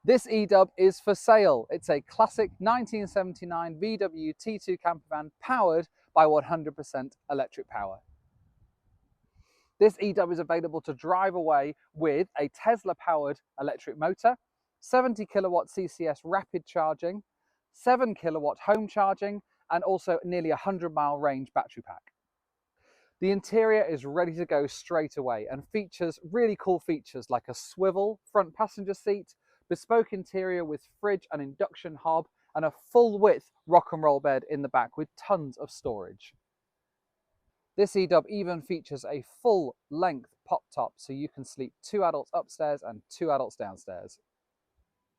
This eDub is for sale. It's a classic 1979 VW T2 camper van powered by 100% electric power. This eDub is available to drive away with a Tesla-powered electric motor, 70 kilowatt CCS rapid charging, 7 kilowatt home charging, and also nearly 100-mile range battery pack. The interior is ready to go straight away and features really cool features like a swivel front passenger seat, bespoke interior with fridge and induction hob, and a full width rock and roll bed in the back with tons of storage. This eDub even features a full length pop top so you can sleep 2 adults upstairs and 2 adults downstairs.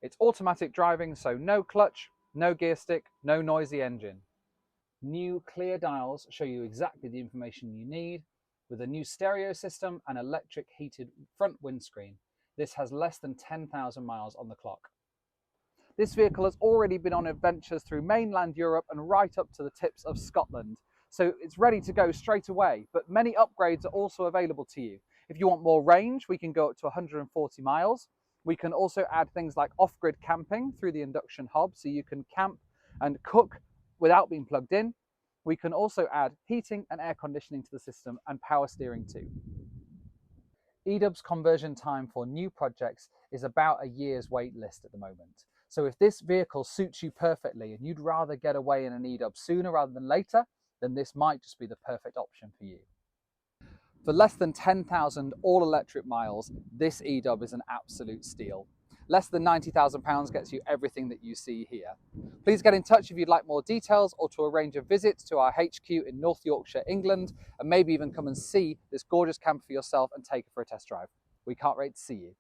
It's automatic driving, so no clutch, no gear stick, no noisy engine. New clear dials show you exactly the information you need, with a new stereo system and electric heated front windscreen. This has less than 10,000 miles on the clock. This vehicle has already been on adventures through mainland Europe and right up to the tips of Scotland, so it's ready to go straight away, but many upgrades are also available to you. If you want more range, we can go up to 140 miles. We can also add things like off-grid camping through the induction hob, so you can camp and cook without being plugged in. We can also add heating and air conditioning to the system and power steering too. eDub's conversion time for new projects is about a year's wait list at the moment. So if this vehicle suits you perfectly and you'd rather get away in an eDub sooner rather than later, then this might just be the perfect option for you. For less than 10,000 all-electric miles, this eDub is an absolute steal. Less than £90,000 gets you everything that you see here. Please get in touch if you'd like more details or to arrange a visit to our HQ in North Yorkshire, England, and maybe even come and see this gorgeous camper for yourself and take it for a test drive. We can't wait to see you.